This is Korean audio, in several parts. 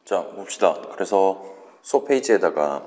자, 봅시다. 그래서 수업 페이지에다가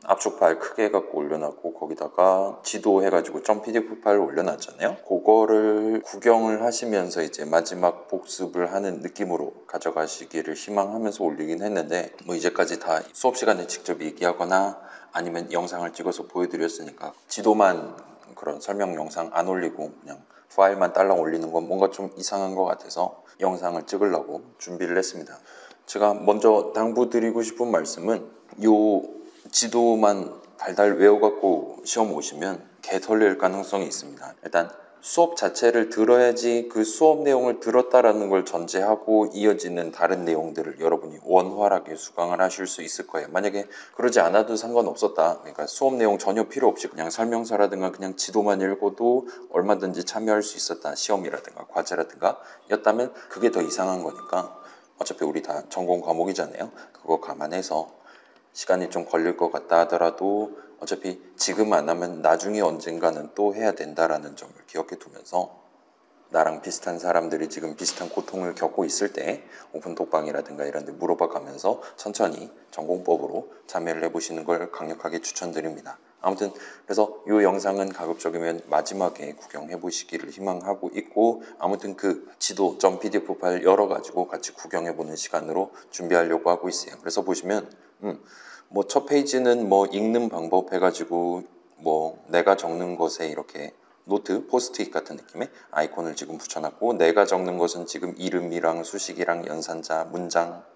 압축 파일 크게 해갖고 올려놨고 거기다가 지도 해가지고 .pdf 파일을 올려놨잖아요. 그거를 구경을 하시면서 이제 마지막 복습을 하는 느낌으로 가져가시기를 희망하면서 올리긴 했는데 뭐 이제까지 다 수업 시간에 직접 얘기하거나 아니면 영상을 찍어서 보여드렸으니까 지도만 그런 설명 영상 안 올리고 그냥 파일만 딸랑 올리는 건 뭔가 좀 이상한 것 같아서 영상을 찍으려고 준비를 했습니다. 제가 먼저 당부드리고 싶은 말씀은 요 지도만 달달 외워갖고 시험 오시면 개 털릴 가능성이 있습니다. 일단 수업 자체를 들어야지 그 수업 내용을 들었다라는 걸 전제하고 이어지는 다른 내용들을 여러분이 원활하게 수강을 하실 수 있을 거예요. 만약에 그러지 않아도 상관없었다. 그러니까 수업 내용 전혀 필요 없이 그냥 설명서라든가 그냥 지도만 읽어도 얼마든지 참여할 수 있었다. 시험이라든가 과제라든가 였다면 그게 더 이상한 거니까 어차피 우리 다 전공 과목이잖아요. 그거 감안해서 시간이 좀 걸릴 것 같다 하더라도 어차피 지금 안 하면 나중에 언젠가는 또 해야 된다라는 점을 기억해 두면서 나랑 비슷한 사람들이 지금 비슷한 고통을 겪고 있을 때 오픈톡방이라든가 이런 데 물어봐 가면서 천천히 전공법으로 참여를 해보시는 걸 강력하게 추천드립니다. 아무튼 그래서 이 영상은 가급적이면 마지막에 구경해 보시기를 희망하고 있고 아무튼 그 지도 .pdf 파일 열어가지고 같이 구경해 보는 시간으로 준비하려고 하고 있어요. 그래서 보시면 뭐 첫 페이지는 뭐 읽는 방법 해가지고 뭐 내가 적는 것에 이렇게 노트, 포스트잇 같은 느낌의 아이콘을 지금 붙여놨고 내가 적는 것은 지금 이름이랑 수식이랑 연산자,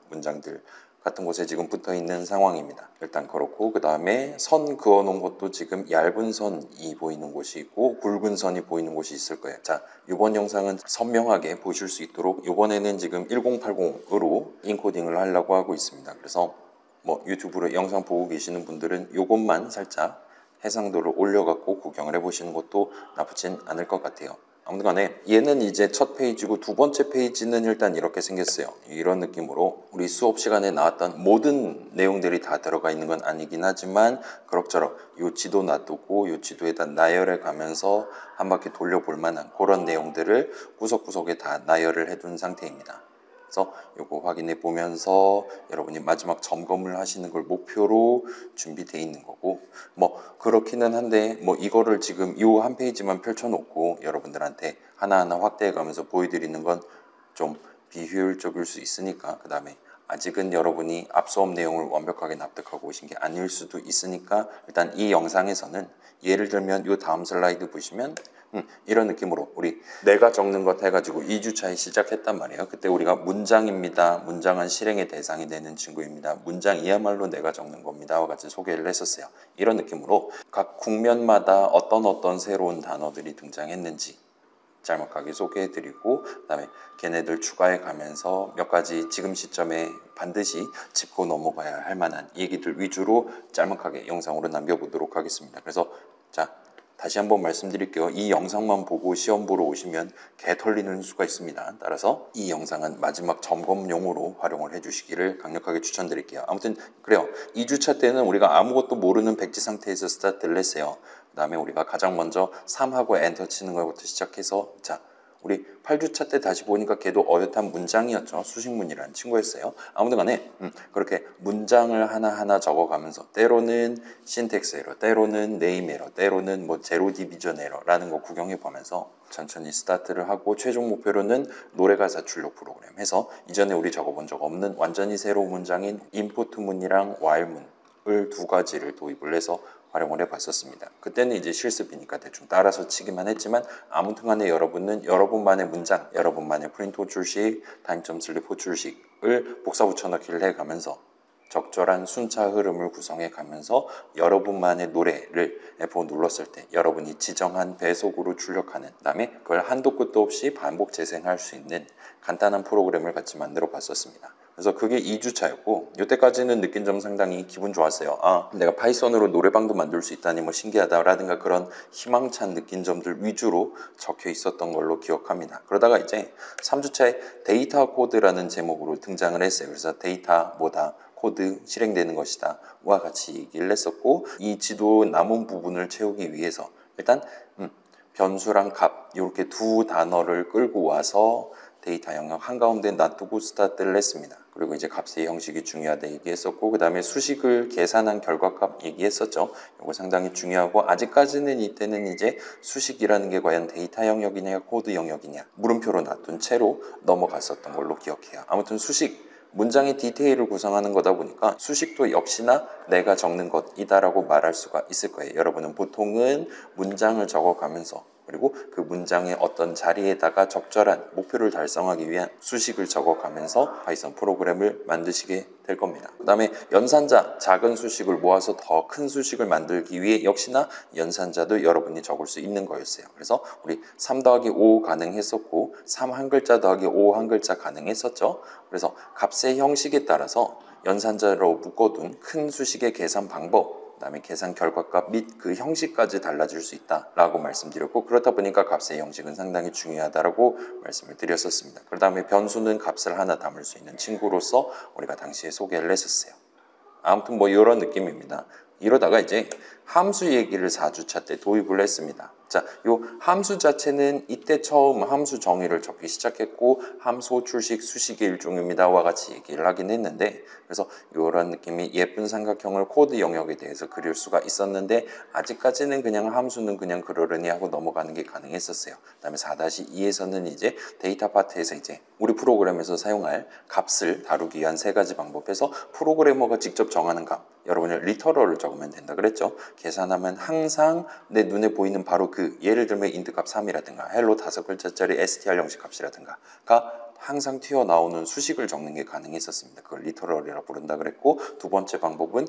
문장들 같은 곳에 지금 붙어 있는 상황입니다. 일단 그렇고 그 다음에 선 그어 놓은 것도 지금 얇은 선이 보이는 곳이 있고 굵은 선이 보이는 곳이 있을 거예요. 자, 이번 영상은 선명하게 보실 수 있도록 이번에는 지금 1080으로 인코딩을 하려고 하고 있습니다. 그래서 뭐 유튜브로 영상 보고 계시는 분들은 이것만 살짝 해상도를 올려갖고 구경을 해보시는 것도 나쁘진 않을 것 같아요. 아무튼 간에 얘는 이제 첫 페이지고 두 번째 페이지는 일단 이렇게 생겼어요. 이런 느낌으로 우리 수업 시간에 나왔던 모든 내용들이 다 들어가 있는 건 아니긴 하지만 그럭저럭 요 지도 놔두고 요 지도에다 나열해 가면서 한 바퀴 돌려볼 만한 그런 내용들을 구석구석에 다 나열을 해둔 상태입니다. 그래서 이거 확인해 보면서 여러분이 마지막 점검을 하시는 걸 목표로 준비되어 있는 거고 뭐 그렇기는 한데 뭐 이거를 지금 이 한 페이지만 펼쳐놓고 여러분들한테 하나하나 확대해 가면서 보여드리는 건 좀 비효율적일 수 있으니까 그 다음에 아직은 여러분이 앞수업 내용을 완벽하게 납득하고 오신 게 아닐 수도 있으니까 일단 이 영상에서는 예를 들면 이 다음 슬라이드 보시면 이런 느낌으로 우리 내가 적는 것 해가지고 2주차에 시작했단 말이에요. 그때 우리가 문장입니다. 문장은 실행의 대상이 되는 친구입니다. 문장이야말로 내가 적는 겁니다. 와 같이 소개를 했었어요. 이런 느낌으로 각 국면마다 어떤 새로운 단어들이 등장했는지 짤막하게 소개해드리고 그 다음에 걔네들 추가해 가면서 몇 가지 지금 시점에 반드시 짚고 넘어가야 할 만한 얘기들 위주로 짤막하게 영상으로 남겨보도록 하겠습니다. 그래서 자 다시 한번 말씀드릴게요. 이 영상만 보고 시험 보러 오시면 개 털리는 수가 있습니다. 따라서 이 영상은 마지막 점검용으로 활용을 해주시기를 강력하게 추천드릴게요. 아무튼 그래요. 2주차 때는 우리가 아무것도 모르는 백지 상태에서 스타트를 했어요. 그 다음에 우리가 가장 먼저 3하고 엔터 치는 것부터 시작해서 자 우리 8주차 때 다시 보니까 걔도 어엿한 문장이었죠. 수식문이라는 친구였어요. 아무튼 간에 그렇게 문장을 하나하나 적어가면서 때로는 신텍스 에러, 때로는 네임 에러, 때로는 뭐 제로 디비전 에러라는 거 구경해보면서 천천히 스타트를 하고 최종 목표로는 노래가사 출력 프로그램 해서 이전에 우리 적어본 적 없는 완전히 새로운 문장인 임포트 문이랑 와일 문을 두 가지를 도입을 해서 활용을 해봤었습니다. 그때는 이제 실습이니까 대충 따라서 치기만 했지만 아무튼 간에 여러분은 여러분만의 문장, 여러분만의 프린트 호출식, 타임점 슬립 호출식을 복사 붙여넣기를 해가면서 적절한 순차 흐름을 구성해 가면서 여러분만의 노래를 F5 눌렀을 때 여러분이 지정한 배속으로 출력하는 다음에 그걸 한도 끝도 없이 반복 재생할 수 있는 간단한 프로그램을 같이 만들어 봤었습니다. 그래서 그게 2주차였고 이때까지는 느낀 점 상당히 기분 좋았어요. 아 내가 파이썬으로 노래방도 만들 수 있다니 뭐 신기하다라든가 그런 희망찬 느낀 점들 위주로 적혀 있었던 걸로 기억합니다. 그러다가 이제 3주차에 데이터 코드라는 제목으로 등장을 했어요. 그래서 데이터 뭐다 코드 실행되는 것이다 와 같이 얘기를 했었고 이 지도 남은 부분을 채우기 위해서 일단 변수랑 값 이렇게 두 단어를 끌고 와서 데이터 영역 한가운데 놔두고 스타트를 했습니다. 그리고 이제 값의 형식이 중요하다 얘기했었고, 그 다음에 수식을 계산한 결과값 얘기했었죠. 이거 상당히 중요하고, 아직까지는 이때는 이제 수식이라는 게 과연 데이터 영역이냐 코드 영역이냐 물음표로 놔둔 채로 넘어갔었던 걸로 기억해요. 아무튼 수식, 문장의 디테일을 구성하는 거다 보니까 수식도 역시나 내가 적는 것이다라고 말할 수가 있을 거예요. 여러분은 보통은 문장을 적어가면서, 그리고 그 문장의 어떤 자리에다가 적절한 목표를 달성하기 위한 수식을 적어가면서 파이썬 프로그램을 만드시게 될 겁니다. 그 다음에 연산자, 작은 수식을 모아서 더 큰 수식을 만들기 위해 역시나 연산자도 여러분이 적을 수 있는 거였어요. 그래서 우리 3 더하기 5 가능했었고 3 한 글자 더하기 5 한 글자 가능했었죠. 그래서 값의 형식에 따라서 연산자로 묶어둔 큰 수식의 계산 방법, 그 다음에 계산 결과값 및 그 형식까지 달라질 수 있다라고 말씀드렸고, 그렇다 보니까 값의 형식은 상당히 중요하다라고 말씀을 드렸었습니다. 그 다음에 변수는 값을 하나 담을 수 있는 친구로서 우리가 당시에 소개를 했었어요. 아무튼 뭐 이런 느낌입니다. 이러다가 이제 함수 얘기를 4주차 때 도입을 했습니다. 자, 요 함수 자체는 이때 처음 함수 정의를 적기 시작했고, 함수 호출식 수식의 일종입니다와 같이 얘기를 하긴 했는데, 그래서 이런 느낌이 예쁜 삼각형을 코드 영역에 대해서 그릴 수가 있었는데, 아직까지는 그냥 함수는 그냥 그러려니 하고 넘어가는 게 가능했었어요. 그 다음에 4-2에서는 이제 데이터 파트에서 이제 우리 프로그램에서 사용할 값을 다루기 위한 3가지 방법에서 프로그래머가 직접 정하는 값, 여러분이 리터럴을 적으면 된다 그랬죠. 계산하면 항상 내 눈에 보이는 바로 그, 예를 들면 인트 값 3이라든가 헬로 5글자짜리 str 형식 값이라든가가 항상 튀어나오는 수식을 적는 게 가능했었습니다. 그걸 리터럴이라고 부른다 그랬고, 두 번째 방법은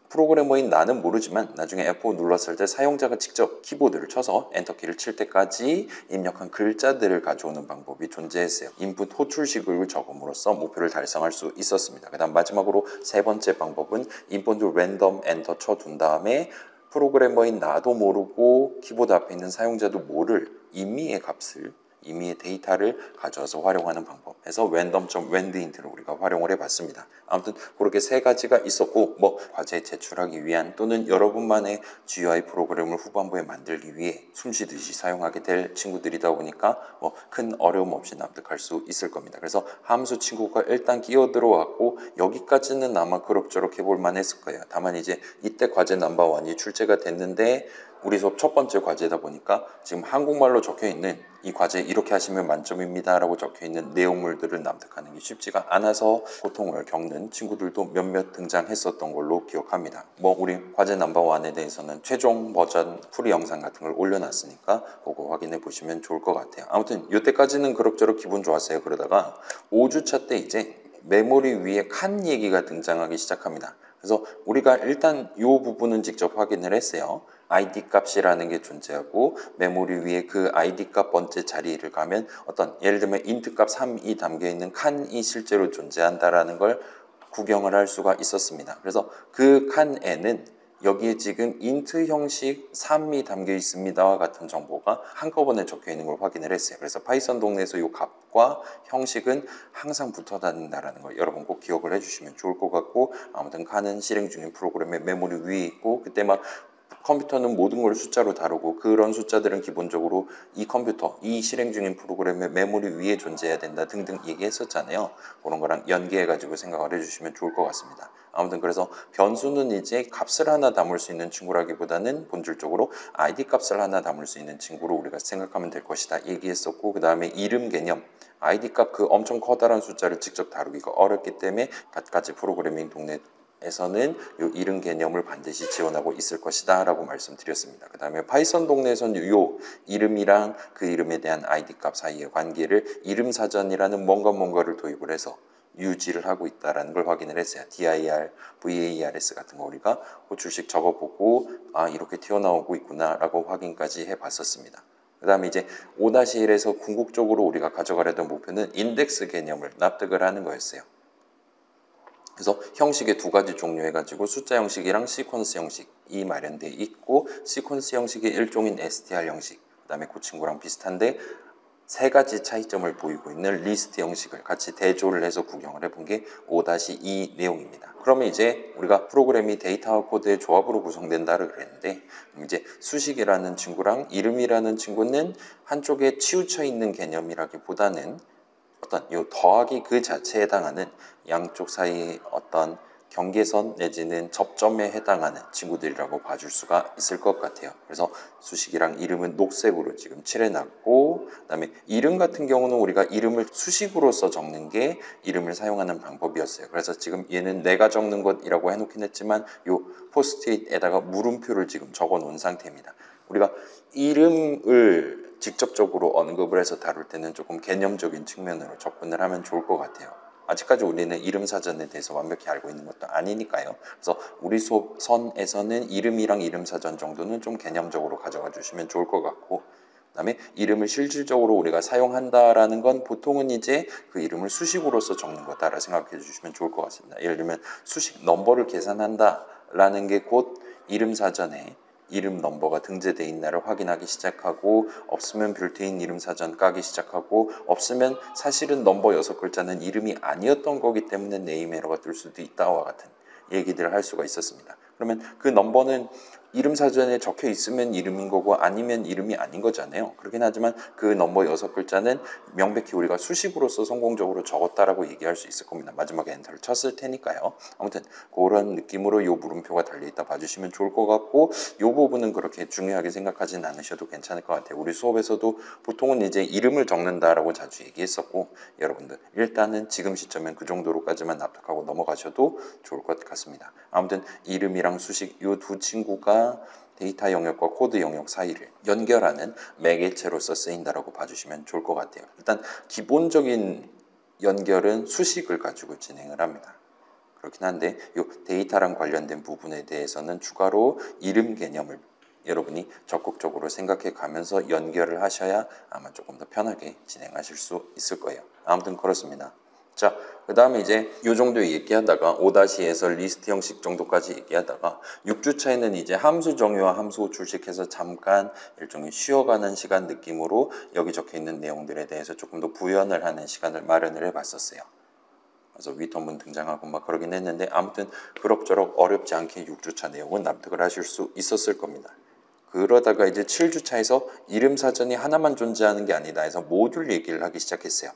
프로그래머인 나는 모르지만 나중에 F5 눌렀을 때 사용자가 직접 키보드를 쳐서 엔터키를 칠 때까지 입력한 글자들을 가져오는 방법이 존재했어요. 인풋 호출식을 적음으로써 목표를 달성할 수 있었습니다. 그 다음 마지막으로 3번째 방법은 인풋 랜덤 엔터 쳐둔 다음에 프로그래머인 나도 모르고 키보드 앞에 있는 사용자도 모를 임의의 값을, 임의의 데이터를 가져와서 활용하는 방법에서 random.wendint를 우리가 활용을 해봤습니다. 아무튼 그렇게 3가지가 있었고, 뭐 과제 제출하기 위한 또는 여러분만의 GUI 프로그램을 후반부에 만들기 위해 숨쉬듯이 사용하게 될 친구들이다 보니까 뭐 큰 어려움 없이 납득할 수 있을 겁니다. 그래서 함수 친구가 일단 끼어 들어왔고, 여기까지는 아마 그럭저럭 해볼 만했을 거예요. 다만 이제 이때 과제 넘버1이 출제가 됐는데, 우리 수업 첫 번째 과제다 보니까 지금 한국말로 적혀있는 이 과제 이렇게 하시면 만점입니다 라고 적혀있는 내용물들을 납득하는 게 쉽지가 않아서 고통을 겪는 친구들도 몇몇 등장했었던 걸로 기억합니다. 뭐 우리 과제 넘버1에 대해서는 최종 버전 풀이 영상 같은 걸 올려놨으니까 그거 확인해 보시면 좋을 것 같아요. 아무튼 이때까지는 그럭저럭 기분 좋았어요. 그러다가 5주차 때 이제 메모리 위에 칸 얘기가 등장하기 시작합니다. 그래서 우리가 일단 이 부분은 직접 확인을 했어요. id 값이라는 게 존재하고, 메모리 위에 그 id 값 번째 자리를 가면 어떤, 예를 들면 int 값 3이 담겨있는 칸이 실제로 존재한다라는 걸 구경을 할 수가 있었습니다. 그래서 그 칸에는 여기에 지금 int 형식 3이 담겨 있습니다와 같은 정보가 한꺼번에 적혀 있는 걸 확인을 했어요. 그래서 파이썬 동네에서 이 값과 형식은 항상 붙어 다닌다는 걸 여러분 꼭 기억을 해주시면 좋을 것 같고, 아무튼 칸은 실행 중인 프로그램의 메모리 위에 있고, 그때 막 컴퓨터는 모든 걸 숫자로 다루고, 그런 숫자들은 기본적으로 이 컴퓨터, 이 실행 중인 프로그램의 메모리 위에 존재해야 된다 등등 얘기했었잖아요. 그런 거랑 연계해가지고 생각을 해주시면 좋을 것 같습니다. 아무튼 그래서 변수는 이제 값을 하나 담을 수 있는 친구라기보다는 본질적으로 id 값을 하나 담을 수 있는 친구로 우리가 생각하면 될 것이다 얘기했었고, 그 다음에 이름 개념, id 값 그 엄청 커다란 숫자를 직접 다루기가 어렵기 때문에 갖가지 프로그래밍 동네 에서는 이 이름 개념을 반드시 지원하고 있을 것이다 라고 말씀드렸습니다. 그 다음에 파이썬 동네에서는 이 이름이랑 그 이름에 대한 id 값 사이의 관계를 이름 사전이라는 뭔가를 도입을 해서 유지를 하고 있다는 걸 확인을 했어요. dir, vars 같은 거 우리가 호출식 적어보고 이렇게 튀어나오고 있구나 라고 확인까지 해봤었습니다. 그 다음에 이제 5-1에서 궁극적으로 우리가 가져가려던 목표는 인덱스 개념을 납득을 하는 거였어요. 그래서 형식의 2가지 종류 해가지고 숫자 형식이랑 시퀀스 형식이 마련되어 있고, 시퀀스 형식의 일종인 str 형식, 그 다음에 그 친구랑 비슷한데 3가지 차이점을 보이고 있는 리스트 형식을 같이 대조를 해서 구경을 해본 게 5-2 내용입니다. 그러면 이제 우리가 프로그램이 데이터와 코드의 조합으로 구성된다고 그랬는데, 이제 수식이라는 친구랑 이름이라는 친구는 한쪽에 치우쳐 있는 개념이라기보다는 어떤 요 더하기 그 자체에 해당하는 양쪽 사이 어떤 경계선 내지는 접점에 해당하는 친구들이라고 봐줄 수가 있을 것 같아요. 그래서 수식이랑 이름은 녹색으로 지금 칠해놨고, 그다음에 이름 같은 경우는 우리가 이름을 수식으로서 적는 게 이름을 사용하는 방법이었어요. 그래서 지금 얘는 내가 적는 것이라고 해놓긴 했지만 요 포스트잇에다가 물음표를 지금 적어 놓은 상태입니다. 우리가 이름을 직접적으로 언급을 해서 다룰 때는 조금 개념적인 측면으로 접근을 하면 좋을 것 같아요. 아직까지 우리는 이름 사전에 대해서 완벽히 알고 있는 것도 아니니까요. 그래서 우리 수업 선에서는 이름이랑 이름 사전 정도는 좀 개념적으로 가져가 주시면 좋을 것 같고, 그다음에 이름을 실질적으로 우리가 사용한다라는 건 보통은 이제 그 이름을 수식으로서 적는 거다라 생각해 주시면 좋을 것 같습니다. 예를 들면 수식 넘버를 계산한다라는 게 곧 이름 사전에 이름 넘버가 등재되어 있나를 확인하기 시작하고, 없으면 뷰트인 이름 사전 까기 시작하고, 없으면 사실은 넘버 6글자는 이름이 아니었던 거기 때문에 네임 에러가 뜰 수도 있다와 같은 얘기들을 할 수가 있었습니다. 그러면 그 넘버는 이름 사전에 적혀 있으면 이름인 거고 아니면 이름이 아닌 거잖아요. 그렇긴 하지만 그 넘버 6글자는 명백히 우리가 수식으로서 성공적으로 적었다라고 얘기할 수 있을 겁니다. 마지막에 엔터를 쳤을 테니까요. 아무튼 그런 느낌으로 이 물음표가 달려있다 봐주시면 좋을 것 같고, 이 부분은 그렇게 중요하게 생각하진 않으셔도 괜찮을 것 같아요. 우리 수업에서도 보통은 이제 이름을 적는다라고 자주 얘기했었고, 여러분들 일단은 지금 시점엔 그 정도로까지만 납득하고 넘어가셔도 좋을 것 같습니다. 아무튼 이름이랑 수식 이 두 친구가 데이터 영역과 코드 영역 사이를 연결하는 매개체로서 쓰인다라고 봐주시면 좋을 것 같아요. 일단 기본적인 연결은 수식을 가지고 진행을 합니다. 그렇긴 한데 이 데이터랑 관련된 부분에 대해서는 추가로 이름 개념을 여러분이 적극적으로 생각해 가면서 연결을 하셔야 아마 조금 더 편하게 진행하실 수 있을 거예요. 아무튼 그렇습니다. 자, 그 다음에 이제 이 정도 얘기하다가 5-에서 리스트 형식 정도까지 얘기하다가 6주차에는 이제 함수 정의와 함수 호출식해서 잠깐 일종의 쉬어가는 시간 느낌으로 여기 적혀 있는 내용들에 대해서 조금 더 구현을 하는 시간을 마련을 해봤었어요. 그래서 위턴문 등장하고 막 그러긴 했는데, 아무튼 그럭저럭 어렵지 않게 6주차 내용은 납득을 하실 수 있었을 겁니다. 그러다가 이제 7주차에서 이름 사전이 하나만 존재하는 게 아니다 해서 모듈 얘기를 하기 시작했어요.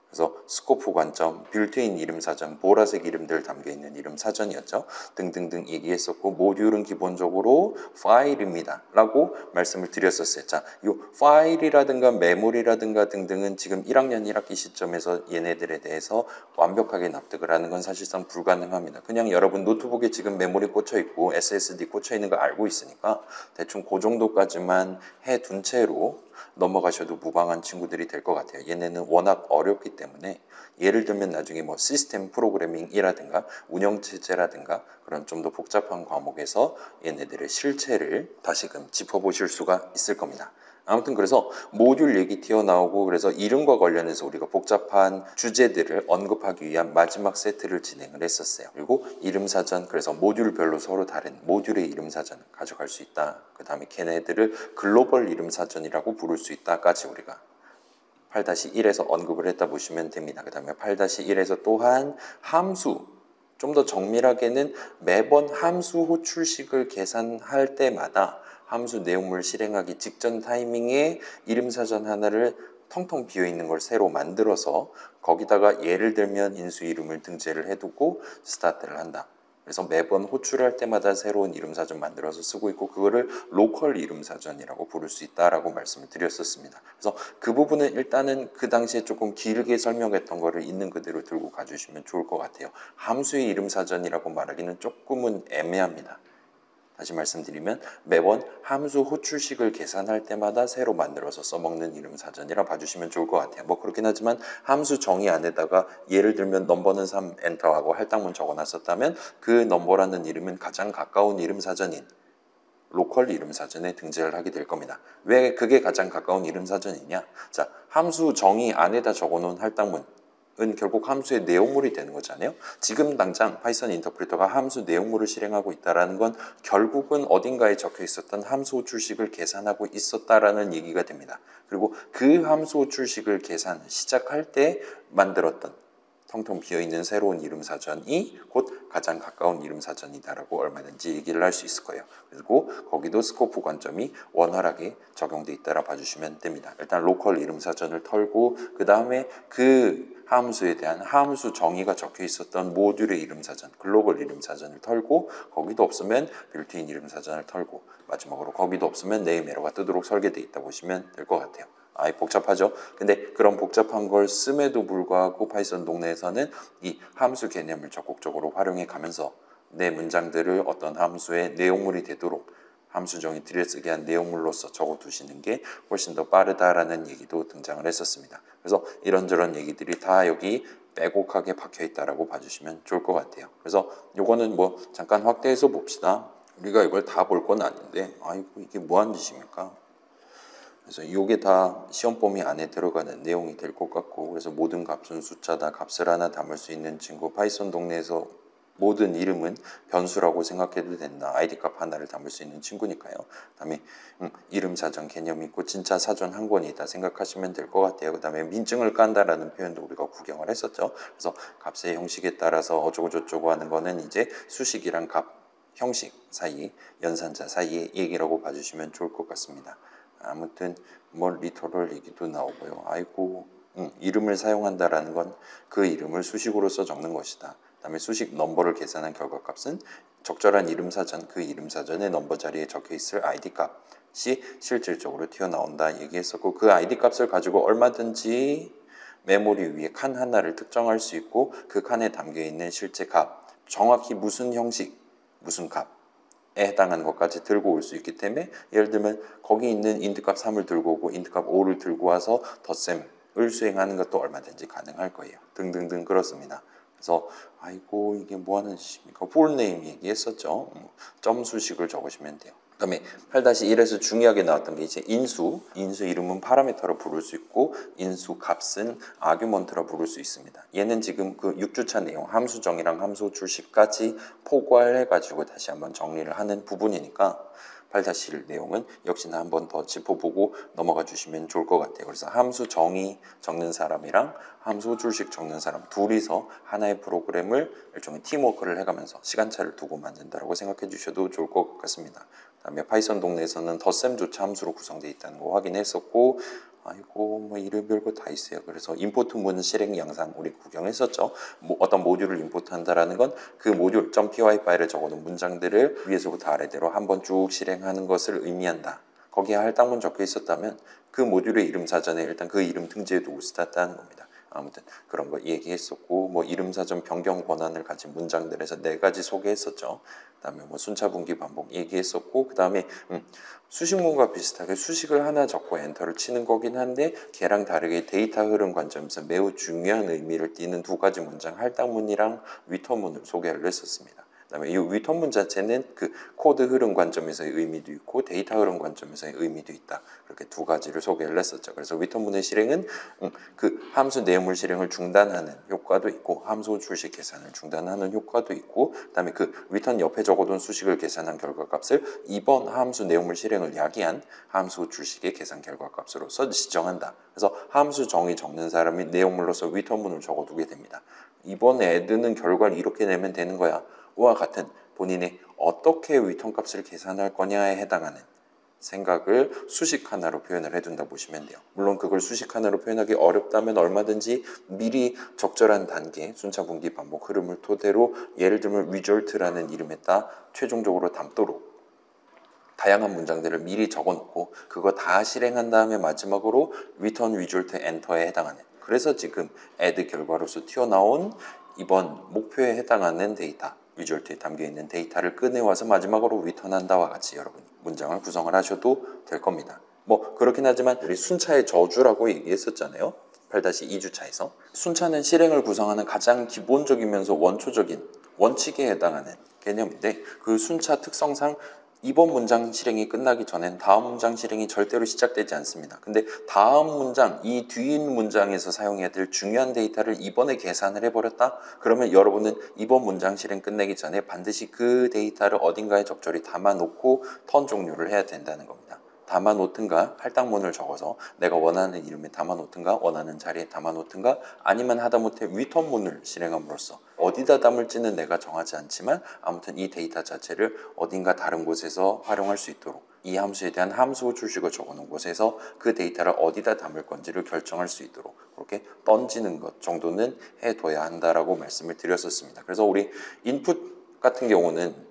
그래서 스코프 관점, 빌트인 이름 사전, 보라색 이름들 담겨있는 이름 사전이었죠. 등등등 얘기했었고, 모듈은 기본적으로 파일입니다 라고 말씀을 드렸었어요. 자, 이 파일이라든가 메모리라든가 등등은 지금 1학년 1학기 시점에서 얘네들에 대해서 완벽하게 납득을 하는 건 사실상 불가능합니다. 그냥 여러분 노트북에 지금 메모리 꽂혀있고 SSD 꽂혀있는 거 알고 있으니까 대충 그 정도까지만 해둔 채로 넘어가셔도 무방한 친구들이 될 것 같아요. 얘네는 워낙 어렵기 때문에, 예를 들면 나중에 뭐 시스템 프로그래밍이라든가 운영체제라든가 그런 좀 더 복잡한 과목에서 얘네들의 실체를 다시금 짚어보실 수가 있을 겁니다. 아무튼 그래서 모듈 얘기 튀어나오고, 그래서 이름과 관련해서 우리가 복잡한 주제들을 언급하기 위한 마지막 세트를 진행을 했었어요. 그리고 이름 사전, 그래서 모듈별로 서로 다른 모듈의 이름 사전을 가져갈 수 있다. 그 다음에 걔네들을 글로벌 이름 사전이라고 부를 수 있다까지 우리가 8-1에서 언급을 했다 보시면 됩니다. 그 다음에 8-1에서 또한 함수, 좀 더 정밀하게는 매번 함수 호출식을 계산할 때마다 함수 내용물 실행하기 직전 타이밍에 이름 사전 하나를 텅텅 비어있는 걸 새로 만들어서 거기다가 예를 들면 인수 이름을 등재를 해두고 스타트를 한다. 그래서 매번 호출할 때마다 새로운 이름 사전 만들어서 쓰고 있고, 그거를 로컬 이름 사전이라고 부를 수 있다라고 말씀을 드렸었습니다. 그래서 그 부분은 일단은 그 당시에 조금 길게 설명했던 거를 있는 그대로 들고 가주시면 좋을 것 같아요. 함수의 이름 사전이라고 말하기는 조금은 애매합니다. 다시 말씀드리면 매번 함수 호출식을 계산할 때마다 새로 만들어서 써먹는 이름 사전이라 봐주시면 좋을 것 같아요. 뭐 그렇긴 하지만 함수 정의 안에다가 예를 들면 넘버는 3 엔터하고 할당문 적어놨었다면 그 넘버라는 이름은 가장 가까운 이름 사전인 로컬 이름 사전에 등재를 하게 될 겁니다. 왜 그게 가장 가까운 이름 사전이냐? 자, 함수 정의 안에다 적어놓은 할당문 은 결국 함수의 내용물이 되는 거잖아요. 지금 당장 파이썬 인터프리터가 함수 내용물을 실행하고 있다는 건 결국은 어딘가에 적혀 있었던 함수 호출식을 계산하고 있었다라는 얘기가 됩니다. 그리고 그 함수 호출식을 계산 시작할 때 만들었던 텅텅 비어있는 새로운 이름 사전이 곧 가장 가까운 이름 사전이다라고 얼마든지 얘기를 할 수 있을 거예요. 그리고 거기도 스코프 관점이 원활하게 적용돼 있다라 봐주시면 됩니다. 일단 로컬 이름 사전을 털고 그 다음에 그 함수에 대한 함수 정의가 적혀 있었던 모듈의 이름 사전, 글로벌 이름 사전을 털고 거기도 없으면 빌트인 이름 사전을 털고 마지막으로 거기도 없으면 네임 에러가 뜨도록 설계돼 있다 보시면 될 것 같아요. 아이 복잡하죠. 근데 그런 복잡한 걸 씀에도 불구하고 파이썬 동네에서는 이 함수 개념을 적극적으로 활용해 가면서 내 문장들을 어떤 함수의 내용물이 되도록 함수 정의 들여쓰기 한 내용물로서 적어두시는 게 훨씬 더 빠르다라는 얘기도 등장을 했었습니다. 그래서 이런저런 얘기들이 다 여기 빼곡하게 박혀 있다라고 봐주시면 좋을 것 같아요. 그래서 요거는 뭐 잠깐 확대해서 봅시다. 우리가 이걸 다 볼 건 아닌데 아이고 이게 뭐한 짓입니까? 그래서 이게 다 시험 범위 안에 들어가는 내용이 될 것 같고, 그래서 모든 값은 숫자다, 값을 하나 담을 수 있는 친구, 파이썬 동네에서 모든 이름은 변수라고 생각해도 된다. 아이디 값 하나를 담을 수 있는 친구니까요. 그다음에 이름 사전 개념이 있고 진짜 사전 한 권이다 생각하시면 될 것 같아요. 그다음에 민증을 깐다라는 표현도 우리가 구경을 했었죠. 그래서 값의 형식에 따라서 어쩌고 저쩌고 하는 거는 이제 수식이랑 값 형식 사이, 연산자 사이의 얘기라고 봐주시면 좋을 것 같습니다. 아무튼 뭐 리터럴 얘기도 나오고요. 아이고 이름을 사용한다라는 건 그 이름을 수식으로서 적는 것이다. 그다음에 수식 넘버를 계산한 결과값은 적절한 이름 사전, 그 이름 사전의 넘버 자리에 적혀 있을 아이디 값이 실질적으로 튀어나온다 얘기했었고, 그 아이디 값을 가지고 얼마든지 메모리 위에 칸 하나를 특정할 수 있고 그 칸에 담겨 있는 실제 값, 정확히 무슨 형식, 무슨 값 에 해당하는 것까지 들고 올 수 있기 때문에, 예를 들면 거기 있는 인트값 3을 들고 오고 인트값 5를 들고 와서 덧셈을 수행하는 것도 얼마든지 가능할 거예요. 등등등 그렇습니다. 그래서 아이고 이게 뭐하는 짓입니까? 풀네임 얘기했었죠. 점 수식을 적으시면 돼요. 그다음에 8-1에서 중요하게 나왔던 게 이제 인수 이름은 파라미터로 부를 수 있고 인수 값은 아규먼트로 부를 수 있습니다. 얘는 지금 그 6주차 내용 함수 정의랑 함수 출시까지 포괄해 가지고 다시 한번 정리를 하는 부분이니까 8-1 내용은 역시나 한번 더 짚어보고 넘어가 주시면 좋을 것 같아요. 그래서 함수 정의 적는 사람이랑 함수 출식 적는 사람 둘이서 하나의 프로그램을 일종의 팀워크를 해가면서 시간차를 두고 만든다고 생각해 주셔도 좋을 것 같습니다. 그다음에 파이썬 동네에서는 덧셈조차 함수로 구성되어 있다는 거 확인했었고, 아이고 뭐 이를 별거 다 있어요. 그래서 임포트 문 실행 양상 우리 구경했었죠. 뭐 어떤 모듈을 임포트한다라는 건 그 모듈 .py 파일에 적어놓은 문장들을 위에서부터 아래대로 한번 쭉 실행하는 것을 의미한다. 거기에 할당문 적혀 있었다면 그 모듈의 이름 사전에 일단 그 이름 등재해 두고 스타트하는 겁니다. 아무튼 그런 거 얘기했었고, 뭐 이름 사전 변경 권한을 가진 문장들에서 4가지 소개했었죠. 그다음에 뭐 순차 분기 반복 얘기했었고, 그다음에 수식문과 비슷하게 수식을 하나 적고 엔터를 치는 거긴 한데 걔랑 다르게 데이터 흐름 관점에서 매우 중요한 의미를 띠는 2가지 문장 할당문이랑 위턴문을 소개를 했었습니다. 그다음에 이 위턴문 자체는 그 코드 흐름 관점에서의 의미도 있고 데이터 흐름 관점에서의 의미도 있다. 그렇게 2가지를 소개를 했었죠. 그래서 위턴문의 실행은 그 함수 내용물 실행을 중단하는 효과도 있고 함수 출식 계산을 중단하는 효과도 있고, 그다음에 그 위턴 옆에 적어둔 수식을 계산한 결과값을 이번 함수 내용물 실행을 야기한 함수 출식의 계산 결과값으로서 지정한다. 그래서 함수 정의 적는 사람이 내용물로서 위턴문을 적어두게 됩니다. 이번 애드는 결과를 이렇게 내면 되는 거야 와 같은 본인이 어떻게 위턴 값을 계산할 거냐에 해당하는 생각을 수식 하나로 표현을 해둔다 보시면 돼요. 물론 그걸 수식 하나로 표현하기 어렵다면 얼마든지 미리 적절한 단계, 순차 분기 반복 흐름을 토대로 예를 들면 result라는 이름에다 최종적으로 담도록 다양한 문장들을 미리 적어놓고 그거 다 실행한 다음에 마지막으로 return result enter에 해당하는, 그래서 지금 add 결과로서 튀어나온 이번 목표에 해당하는 데이터 리졸트에 담겨있는 데이터를 꺼내와서 마지막으로 리턴한다와 같이 여러분이 문장을 구성을 하셔도 될 겁니다. 뭐 그렇긴 하지만 우리 순차의 저주라고 얘기했었잖아요. 8-2주차에서 순차는 실행을 구성하는 가장 기본적이면서 원초적인 원칙에 해당하는 개념인데, 그 순차 특성상 이번 문장 실행이 끝나기 전엔 다음 문장 실행이 절대로 시작되지 않습니다. 근데 다음 문장, 이 뒤인 문장에서 사용해야 될 중요한 데이터를 이번에 계산을 해버렸다? 그러면 여러분은 이번 문장 실행 끝내기 전에 반드시 그 데이터를 어딘가에 적절히 담아놓고 턴 종료를 해야 된다는 겁니다. 담아놓든가 할당문을 적어서 내가 원하는 이름에 담아놓든가 원하는 자리에 담아놓든가 아니면 하다못해 위턴문을 실행함으로써 어디다 담을지는 내가 정하지 않지만 아무튼 이 데이터 자체를 어딘가 다른 곳에서 활용할 수 있도록 이 함수에 대한 함수 출식을 적어놓은 곳에서 그 데이터를 어디다 담을 건지를 결정할 수 있도록 그렇게 던지는 것 정도는 해둬야 한다라고 말씀을 드렸었습니다. 그래서 우리 인풋 같은 경우는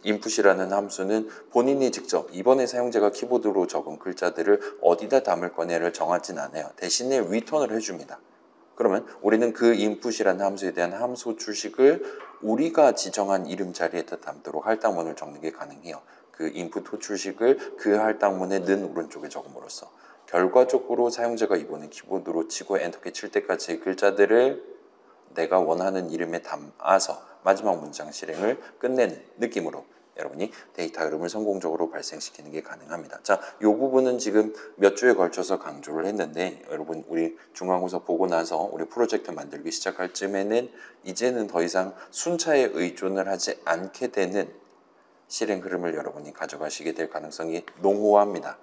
인풋이라는 함수는 본인이 직접 이번에 사용자가 키보드로 적은 글자들을 어디다 담을 거냐를 정하진 않아요. 대신에 리턴을 해줍니다. 그러면 우리는 그 인풋이라는 함수에 대한 함수 출식을 우리가 지정한 이름 자리에다 담도록 할당문을 적는 게 가능해요. 그 인풋 후 출식을 그 할당문의 는 오른쪽에 적음으로써 결과적으로 사용자가 이번에 키보드로 치고 엔터키 칠 때까지의 글자들을 내가 원하는 이름에 담아서 마지막 문장 실행을 끝내는 느낌으로 여러분이 데이터 흐름을 성공적으로 발생시키는 게 가능합니다. 자, 이 부분은 지금 몇 주에 걸쳐서 강조를 했는데 여러분 우리 중간고사 보고 나서 우리 프로젝트 만들기 시작할 쯤에는 이제는 더 이상 순차에 의존을 하지 않게 되는 실행 흐름을 여러분이 가져가시게 될 가능성이 농후합니다.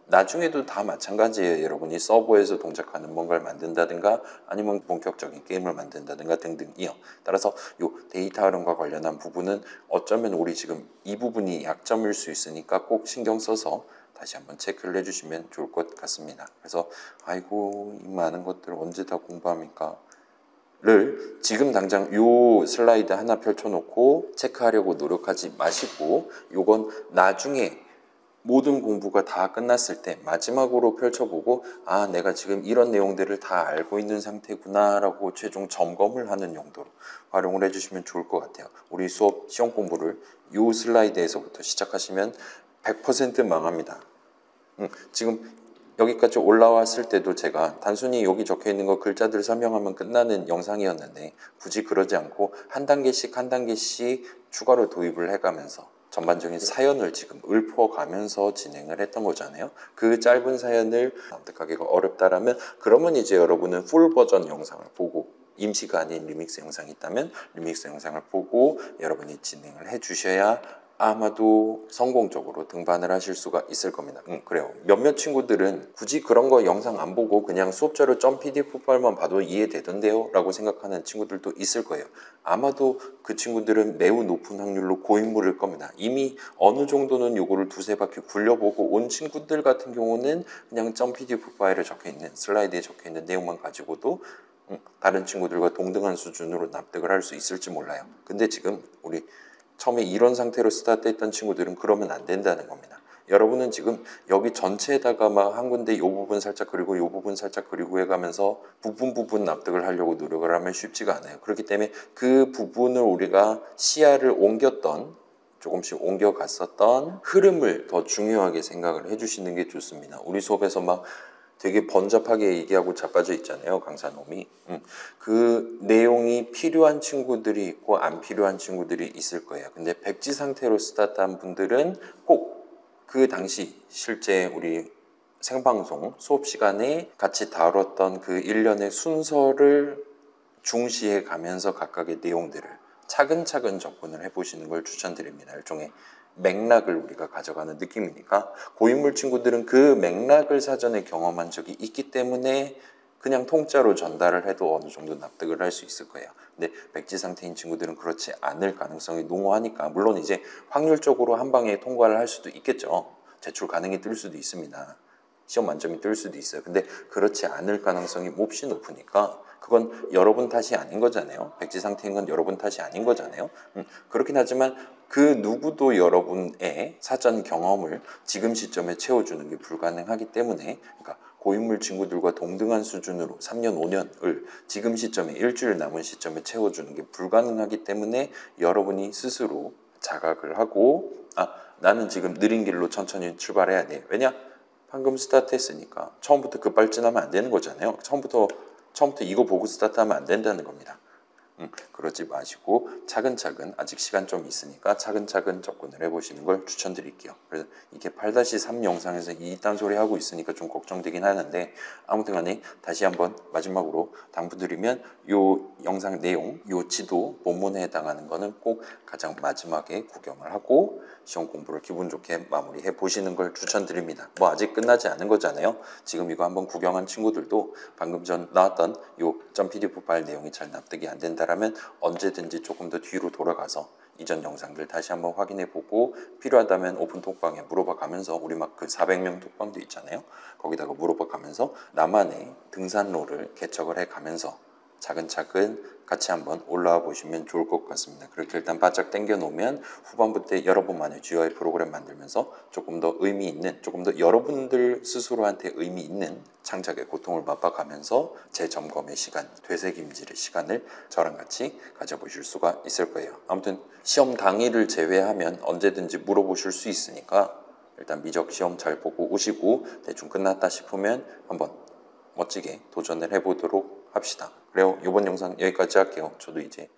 나중에도 다 마찬가지예요. 여러분이 서버에서 동작하는 뭔가를 만든다든가 아니면 본격적인 게임을 만든다든가 등등이요. 따라서 이 데이터 흐름과 관련한 부분은 어쩌면 우리 지금 이 부분이 약점일 수 있으니까 꼭 신경 써서 다시 한번 체크를 해주시면 좋을 것 같습니다. 그래서 아이고 이 많은 것들을 언제 다 공부합니까? 를 지금 당장 요 슬라이드 하나 펼쳐놓고 체크하려고 노력하지 마시고 요건 나중에 모든 공부가 다 끝났을 때 마지막으로 펼쳐보고 아 내가 지금 이런 내용들을 다 알고 있는 상태구나 라고 최종 점검을 하는 용도로 활용을 해주시면 좋을 것 같아요. 우리 수업 시험 공부를 요 슬라이드에서부터 시작하시면 100% 망합니다. 지금 여기까지 올라왔을 때도 제가 단순히 여기 적혀있는 거 글자들 설명하면 끝나는 영상이었는데 굳이 그러지 않고 한 단계씩 한 단계씩 추가로 도입을 해가면서 전반적인 사연을 지금 읊어가면서 진행을 했던 거잖아요. 그 짧은 사연을 납득하기가 어렵다라면 그러면 이제 여러분은 풀 버전 영상을 보고 임시가 아닌 리믹스 영상이 있다면 리믹스 영상을 보고 여러분이 진행을 해주셔야 아마도 성공적으로 등반을 하실 수가 있을 겁니다. 그래요. 몇몇 친구들은 굳이 그런 거 영상 안 보고 그냥 수업자료 .pdf 파일만 봐도 이해되던데요 라고 생각하는 친구들도 있을 거예요. 아마도 그 친구들은 매우 높은 확률로 고인물일 겁니다. 이미 어느 정도는 요거를 두세 바퀴 굴려보고 온 친구들 같은 경우는 그냥 .pdf 파일에 적혀있는 슬라이드에 적혀있는 내용만 가지고도 다른 친구들과 동등한 수준으로 납득을 할 수 있을지 몰라요. 근데 지금 우리 처음에 이런 상태로 스타트했던 친구들은 그러면 안 된다는 겁니다. 여러분은 지금 여기 전체에다가 막 한 군데 이 부분 살짝 그리고 이 부분 살짝 그리고 해가면서 부분 납득을 하려고 노력을 하면 쉽지가 않아요. 그렇기 때문에 그 부분을 우리가 시야를 옮겼던 조금씩 옮겨갔었던 흐름을 더 중요하게 생각을 해주시는 게 좋습니다. 우리 수업에서 막 되게 번잡하게 얘기하고 자빠져 있잖아요. 강사놈이. 그 내용이 필요한 친구들이 있고 안 필요한 친구들이 있을 거예요. 근데 백지 상태로 스타트한 분들은 꼭 그 당시 실제 우리 생방송 수업 시간에 같이 다뤘던 그 일련의 순서를 중시해 가면서 각각의 내용들을 차근차근 접근을 해보시는 걸 추천드립니다. 일종의 맥락을 우리가 가져가는 느낌이니까 고인물 친구들은 그 맥락을 사전에 경험한 적이 있기 때문에 그냥 통짜로 전달을 해도 어느 정도 납득을 할 수 있을 거예요. 근데 백지 상태인 친구들은 그렇지 않을 가능성이 농후하니까 물론 이제 확률적으로 한 방에 통과를 할 수도 있겠죠. 제출 가능이 뜰 수도 있습니다. 시험 만점이 뜰 수도 있어요. 근데 그렇지 않을 가능성이 몹시 높으니까 그건 여러분 탓이 아닌 거잖아요. 백지 상태인 건 여러분 탓이 아닌 거잖아요. 그렇긴 하지만 그 누구도 여러분의 사전 경험을 지금 시점에 채워주는 게 불가능하기 때문에 그러니까 고인물 친구들과 동등한 수준으로 3년, 5년을 지금 시점에 일주일 남은 시점에 채워주는 게 불가능하기 때문에 여러분이 스스로 자각을 하고 나는 지금 느린 길로 천천히 출발해야 돼. 왜냐? 방금 스타트했으니까 처음부터 급발진하면 안 되는 거잖아요. 처음부터 이거 보고 스타트하면 안 된다는 겁니다. 그러지 마시고 차근차근 아직 시간 좀 있으니까 차근차근 접근을 해보시는 걸 추천드릴게요. 그래서 이게 8-3 영상에서 이딴 소리 하고 있으니까 좀 걱정되긴 하는데 아무튼 간에 다시 한번 마지막으로 당부드리면 요 영상 내용, 요 지도 본문에 해당하는 거는 꼭 가장 마지막에 구경을 하고 시험 공부를 기분 좋게 마무리해 보시는 걸 추천드립니다. 뭐 아직 끝나지 않은 거잖아요. 지금 이거 한번 구경한 친구들도 방금 전 나왔던 요 .pdf 파일 내용이 잘 납득이 안 된다라면 언제든지 조금 더 뒤로 돌아가서 이전 영상들 다시 한번 확인해 보고 필요하다면 오픈 톡방에 물어봐 가면서 우리 막 그 400명 톡방도 있잖아요. 거기다가 물어봐 가면서 나만의 등산로를 개척을 해 가면서 차근차근 같이 한번 올라와 보시면 좋을 것 같습니다. 그렇게 일단 바짝 당겨 놓으면 후반부 때 여러분만의 GUI 프로그램 만들면서 조금 더 의미 있는, 조금 더 여러분들 스스로한테 의미 있는 창작의 고통을 맛봐가면서 재점검의 시간, 되새김질의 시간을 저랑 같이 가져보실 수가 있을 거예요. 아무튼 시험 당일을 제외하면 언제든지 물어보실 수 있으니까 일단 미적 시험 잘 보고 오시고 대충 끝났다 싶으면 한번 멋지게 도전을 해보도록 합시다. 그래요. 이번 영상 여기까지 할게요. 저도 이제